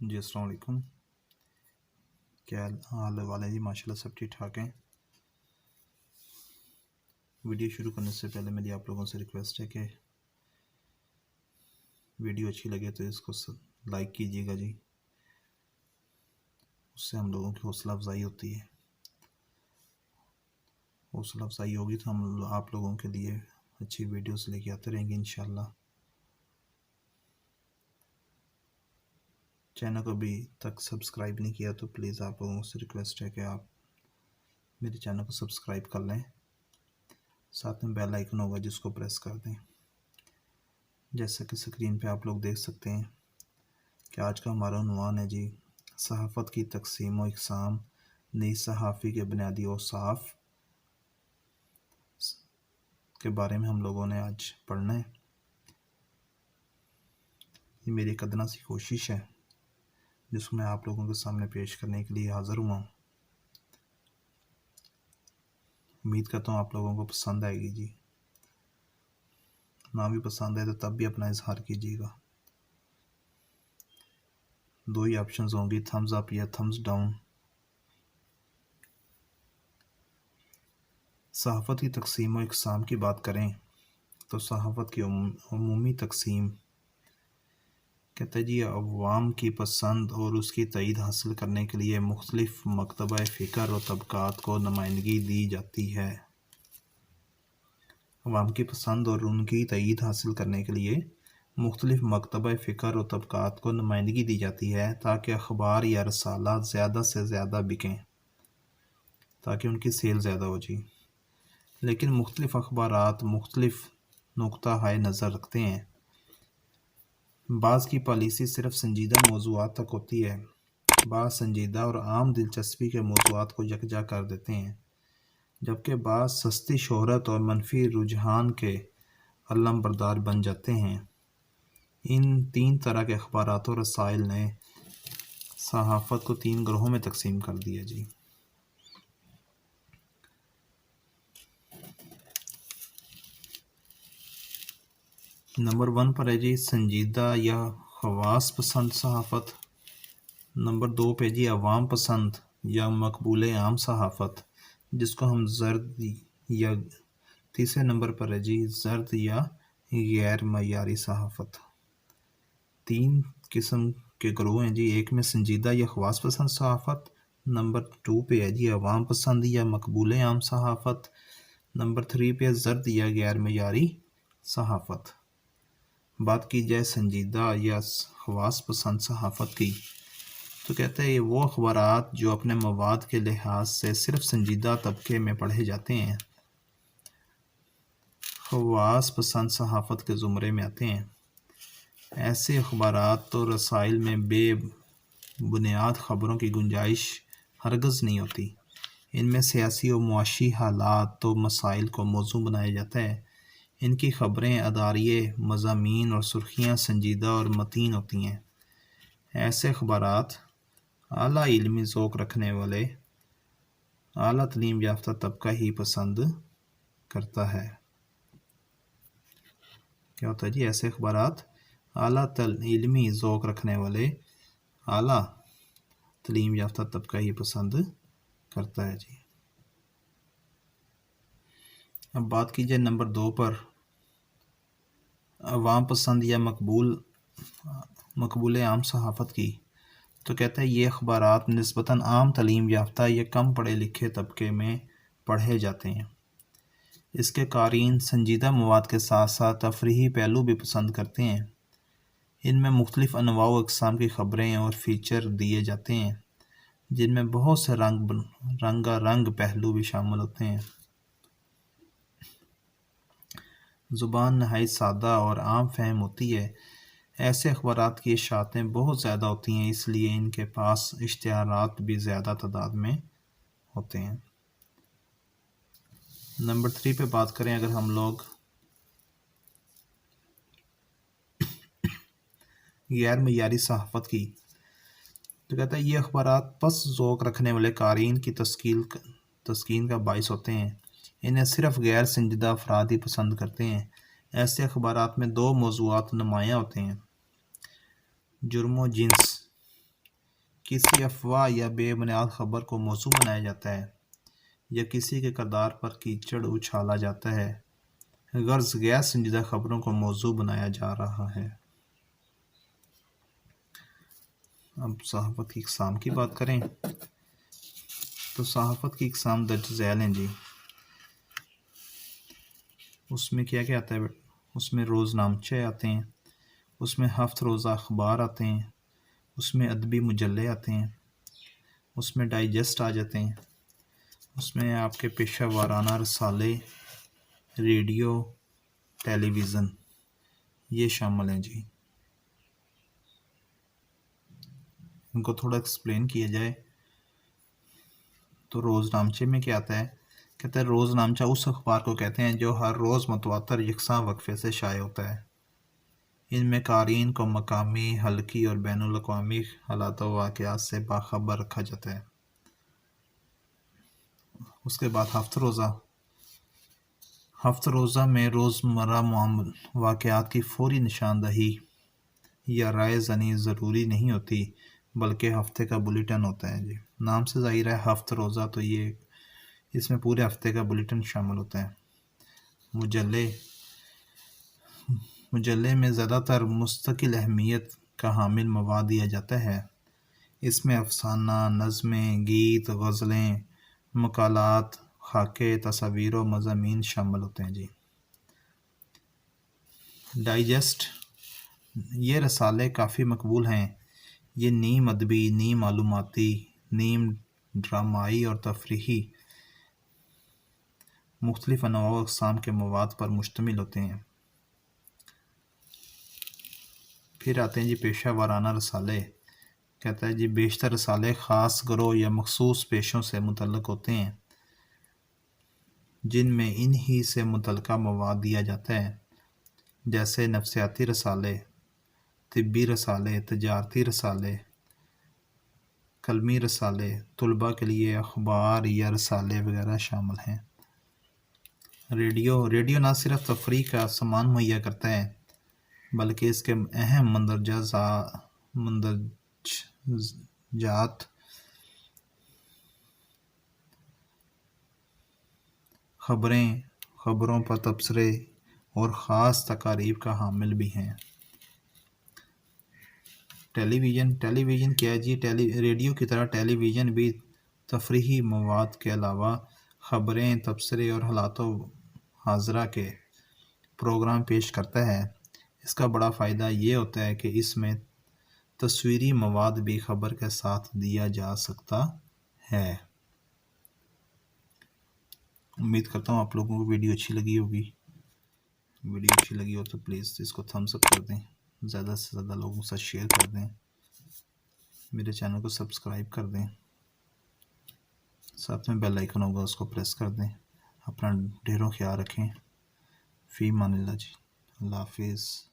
جی السلام علیکم، کیا حال والے جی؟ ماشاءاللہ سب ٹھیک ٹھاک ہیں۔ ویڈیو شروع کرنے سے پہلے میری آپ لوگوں سے ریکویسٹ ہے کہ ویڈیو اچھی لگے تو اس کو لائک کیجیے گا جی، اس سے ہم لوگوں کی حوصلہ افزائی ہوتی ہے۔ حوصلہ افزائی ہوگی تو ہم آپ لوگوں کے لیے اچھی ویڈیوز لے کے آتے رہیں گے انشاءاللہ۔ چینل کو ابھی تک سبسکرائب نہیں کیا تو پلیز آپ لوگوں سے ریکویسٹ ہے کہ آپ میرے چینل کو سبسکرائب کر لیں، ساتھ میں بیل آئیکن ہوگا جس کو پریس کر دیں۔ جیسا کہ سکرین پہ آپ لوگ دیکھ سکتے ہیں کہ آج کا ہمارا عنوان ہے جی صحافت کی تقسیم و اقسام، نئی صحافی کے بنیادی اوصاف کے بارے میں ہم لوگوں نے آج پڑھنا ہے۔ یہ میری ایک ادنا سی کوشش ہے جس کو میں آپ لوگوں کے سامنے پیش کرنے کے لیے حاضر ہوا ہوں۔ امید کرتا ہوں آپ لوگوں کو پسند آئے گی جی، نہ بھی پسند آئے تو تب بھی اپنا اظہار کیجیے گا۔ دو ہی آپشنز ہوں گی، تھمز اپ یا تھمز ڈاؤن۔ صحافت کی تقسیم و اقسام کی بات کریں تو صحافت کی عمومی تقسیم کہتے ہیں جی عوام کی پسند اور اس کی تائید حاصل کرنے کے لیے مختلف مکتبہ فکر و طبقات کو نمائندگی دی جاتی ہے۔ عوام کی پسند اور ان کی تائید حاصل کرنے کے لیے مختلف مکتبہ فکر و طبقات کو نمائندگی دی جاتی ہے تاکہ اخبار یا رسالات زیادہ سے زیادہ بکیں، تاکہ ان کی سیل زیادہ ہو جی۔ لیکن مختلف اخبارات مختلف نقطہ نظر رکھتے ہیں۔ بعض کی پالیسی صرف سنجیدہ موضوعات تک ہوتی ہے، بعض سنجیدہ اور عام دلچسپی کے موضوعات کو یکجا کر دیتے ہیں، جبکہ بعض سستی شہرت اور منفی رجحان کے علم بردار بن جاتے ہیں۔ ان تین طرح کے اخبارات و رسائل نے صحافت کو تین گروہوں میں تقسیم کر دیا جی۔ نمبر 1 پر ہے جی سنجیدہ یا خواص پسند صحافت، نمبر 2 پہ جی عوام پسند یا مقبول عام صحافت جس کو ہم زرد، یا تیسرے نمبر پر ہے جی زرد یا غیر معیاری صحافت۔ تین قسم کے گروہ ہیں جی، ایک میں سنجیدہ یا خواص پسند صحافت، نمبر 2 پہ ہے جی عوام پسند یا مقبول عام صحافت، نمبر 3 پہ زرد یا غیر معیاری صحافت۔ بات کی جائے سنجیدہ یا خواص پسند صحافت کی تو کہتے ہیں وہ اخبارات جو اپنے مواد کے لحاظ سے صرف سنجیدہ طبقے میں پڑھے جاتے ہیں خواص پسند صحافت کے زمرے میں آتے ہیں۔ ایسے اخبارات تو رسائل میں بے بنیاد خبروں کی گنجائش ہرگز نہیں ہوتی۔ ان میں سیاسی و معاشی حالات و مسائل کو موضوع بنایا جاتا ہے۔ ان کی خبریں، اداریے، مضامین اور سرخیاں سنجیدہ اور متین ہوتی ہیں۔ ایسے اخبارات اعلیٰ علمی ذوق رکھنے والے اعلیٰ تعلیم یافتہ طبقہ ہی پسند کرتا ہے۔ کیا ہوتا ہے جی؟ ایسے اخبارات اعلیٰ علمی ذوق رکھنے والے اعلیٰ تعلیم یافتہ طبقہ ہی پسند کرتا ہے جی۔ اب بات کی جائے نمبر 2 پر عوام پسند یا مقبول عام صحافت کی تو کہتا ہے یہ اخبارات نسبتاً عام تعلیم یافتہ یا کم پڑھے لکھے طبقے میں پڑھے جاتے ہیں۔ اس کے قارئین سنجیدہ مواد کے ساتھ ساتھ تفریحی پہلو بھی پسند کرتے ہیں۔ ان میں مختلف انواع و اقسام کی خبریں اور فیچر دیے جاتے ہیں جن میں بہت سے رنگا رنگ پہلو بھی شامل ہوتے ہیں۔ زبان نہایت سادہ اور عام فہم ہوتی ہے۔ ایسے اخبارات کی اشاعتیں بہت زیادہ ہوتی ہیں، اس لیے ان کے پاس اشتہارات بھی زیادہ تعداد میں ہوتے ہیں۔ نمبر 3 پہ بات کریں اگر ہم لوگ غیر معیاری صحافت کی تو کہتا ہے یہ اخبارات پس ذوق رکھنے والے قارئین کی تسکین کا باعث ہوتے ہیں۔ انہیں صرف غیر سنجیدہ افراد ہی پسند کرتے ہیں۔ ایسے اخبارات میں 2 موضوعات نمایاں ہوتے ہیں: جرم و جنس کسی افواہ یا بے بنیاد خبر کو موضوع بنایا جاتا ہے یا کسی کے کردار پر کیچڑ اچھالا جاتا ہے، غرض غیر سنجیدہ خبروں کو موضوع بنایا جا رہا ہے۔ اب صحافت کی اقسام کی بات کریں تو صحافت کی اقسام درج ذیل ہیں جی۔ اس میں کیا کیا آتا ہے؟ اس میں روز نامچے آتے ہیں، اس میں ہفت روزہ اخبار آتے ہیں، اس میں ادبی مجلے آتے ہیں، اس میں ڈائجسٹ آ جاتے ہیں، اس میں آپ کے پیشہ وارانہ رسالے، ریڈیو، ٹیلی ویژن، یہ شامل ہیں جی۔ ان کو تھوڑا ایکسپلین کیا جائے تو روز نامچے میں کیا آتا ہے؟ کہتے ہیں روز نامچہ اس اخبار کو کہتے ہیں جو ہر روز متواتر یکساں وقفے سے شائع ہوتا ہے۔ ان میں قارئین کو مقامی، حلقی اور بین الاقوامی حالات و واقعات سے باخبر رکھا جاتا ہے۔ اس کے بعد ہفت روزہ میں روزمرہ واقعات کی فوری نشاندہی یا رائے زنی ضروری نہیں ہوتی، بلکہ ہفتے کا بلیٹن ہوتا ہے جی۔ نام سے ظاہر ہے ہفت روزہ، تو یہ اس میں پورے ہفتے کا بلیٹن شامل ہوتا ہے۔ مجلے میں زیادہ تر مستقل اہمیت کا حامل مواد دیا جاتا ہے۔ اس میں افسانہ، نظمیں، گیت، غزلیں، مقالات، خاکے، تصاویر و مضامین شامل ہوتے ہیں جی۔ ڈائجسٹ، یہ رسالے کافی مقبول ہیں۔ یہ نیم ادبی، نیم معلوماتی، نیم ڈرامائی اور تفریحی مختلف انواع و اقسام کے مواد پر مشتمل ہوتے ہیں۔ پھر آتے ہیں جی پیشہ وارانہ رسالے۔ کہتا ہے جی بیشتر رسالے خاص گروہ یا مخصوص پیشوں سے متعلق ہوتے ہیں، جن میں انہی سے متعلقہ مواد دیا جاتا ہے، جیسے نفسیاتی رسالے، طبی رسالے، تجارتی رسالے، قلمی رسالے، طلباء کے لیے اخبار یا رسالے وغیرہ شامل ہیں۔ ریڈیو نہ صرف تفریح کا سامان مہیا کرتا ہے، بلکہ اس کے اہم مندرجات خبروں پر تبصرے اور خاص تقاریب کا حامل بھی ہیں۔ ٹیلی ویژن کیا ہے جی؟ ریڈیو کی طرح ٹیلی ویژن بھی تفریحی مواد کے علاوہ خبریں، تبصرے اور حالات و حاضرہ کے پروگرام پیش کرتا ہے۔ اس کا بڑا فائدہ یہ ہوتا ہے کہ اس میں تصویری مواد بھی خبر کے ساتھ دیا جا سکتا ہے۔ امید کرتا ہوں آپ لوگوں کو ویڈیو اچھی لگی ہوگی۔ ویڈیو اچھی لگی ہو تو پلیز اس کو تھمس اپ کر دیں، زیادہ سے زیادہ لوگوں کے ساتھ شیئر کر دیں، میرے چینل کو سبسکرائب کر دیں، ساتھ میں بیل آئیکن ہوگا اس کو پریس کر دیں۔ اپنا ڈھیروں خیال رکھیں۔ فی امان اللہ جی، اللہ حافظ۔